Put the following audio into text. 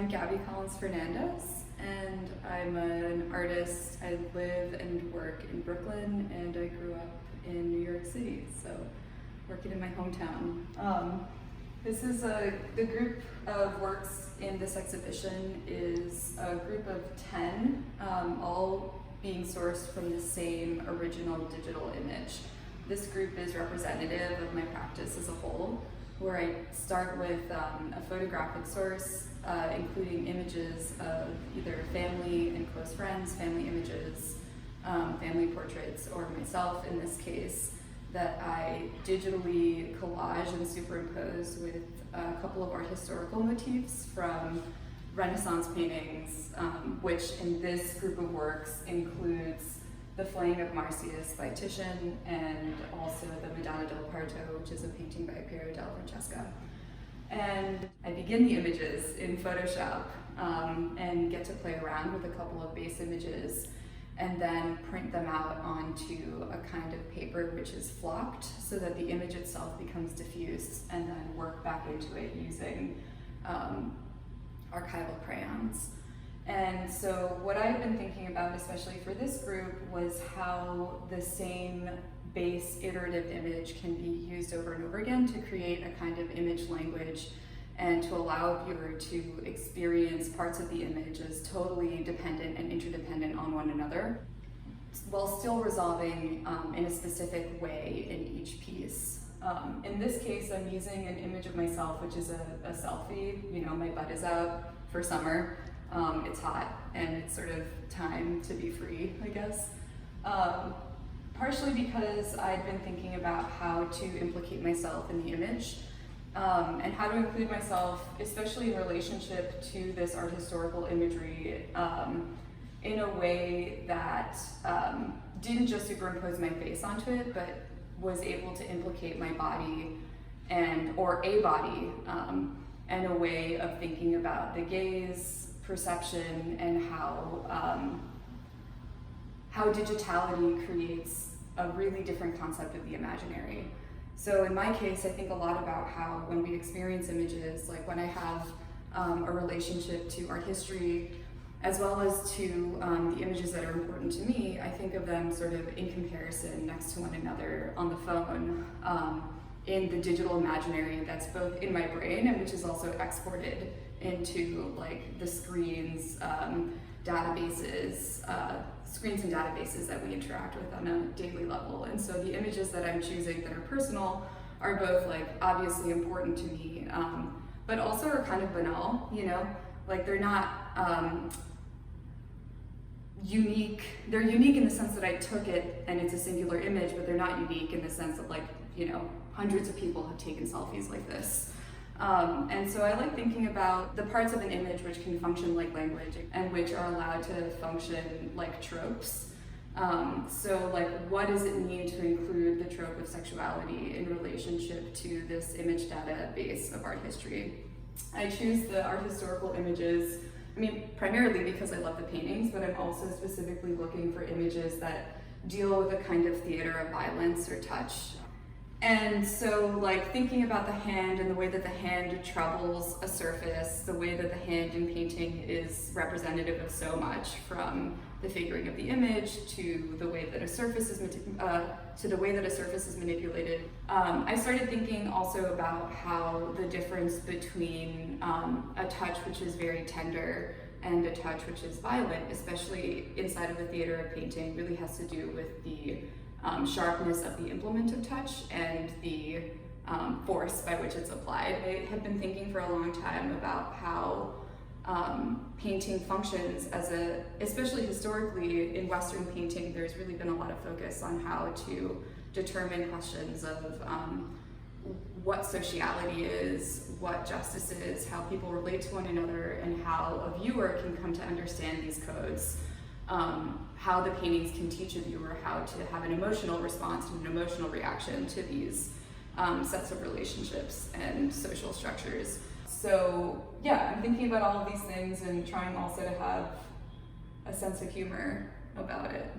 I'm Gaby Collins-Fernandez, and I'm an artist. I live and work in Brooklyn, and I grew up in New York City, so working in my hometown. This is the group of works in this exhibition is a group of 10, all being sourced from the same original digital image. This group is representative of my practice as a whole, where I start with a photographic source, including images of either family and close friends, family images, family portraits, or myself in this case, that I digitally collage and superimpose with a couple of art historical motifs from Renaissance paintings, which in this group of works includes The Flaying of Marsyas by Titian, and also the Madonna del Parto, which is a painting by Piero della Francesca. And I begin the images in Photoshop and get to play around with a couple of base images, and then print them out onto a kind of paper which is flocked so that the image itself becomes diffused, and then work back into it using archival crayons. And so what I've been thinking about, especially for this group, was how the same base iterative image can be used over and over again to create a kind of image language and to allow a viewer to experience parts of the image as totally dependent and interdependent on one another, while still resolving in a specific way in each piece. In this case, I'm using an image of myself, which is a selfie. You know, my butt is out for summer. It's hot, and it's sort of time to be free, I guess. Partially because I'd been thinking about how to implicate myself in the image, and how to include myself, especially in relationship to this art historical imagery, in a way that didn't just superimpose my face onto it, but was able to implicate my body or a body, and a way of thinking about the gaze, perception, and how digitality creates a really different concept of the imaginary. So in my case, I think a lot about how when we experience images, like when I have a relationship to art history, as well as to the images that are important to me, I think of them sort of in comparison next to one another on the phone, in the digital imaginary that's both in my brain and which is also exported into like the screens, databases, screens and databases that we interact with on a daily level. And so the images that I'm choosing that are personal are both like obviously important to me, but also are kind of banal, you know? Like they're not unique. They're unique in the sense that I took it and it's a singular image, but they're not unique in the sense that, like, you know, hundreds of people have taken selfies like this. And so I like thinking about the parts of an image which can function like language and which are allowed to function like tropes. So like, what does it mean to include the trope of sexuality in relationship to this image database of art history? I choose the art historical images, I mean, primarily because I love the paintings, but I'm also specifically looking for images that deal with a kind of theater of violence or touch. And so like thinking about the hand and the way that the hand troubles a surface, the way that the hand in painting is representative of so much, from the figuring of the image to the way that a surface is manipulated. I started thinking also about how the difference between a touch which is very tender and a touch which is violent, especially inside of the theater of painting, really has to do with the sharpness of the implement of touch and the force by which it's applied. I have been thinking for a long time about how painting functions as especially historically in Western painting, there's really been a lot of focus on how to determine questions of what sociality is, what justice is, how people relate to one another, and how a viewer can come to understand these codes. How the paintings can teach a viewer how to have an emotional response and an emotional reaction to these sets of relationships and social structures. So yeah, I'm thinking about all of these things and trying also to have a sense of humor about it.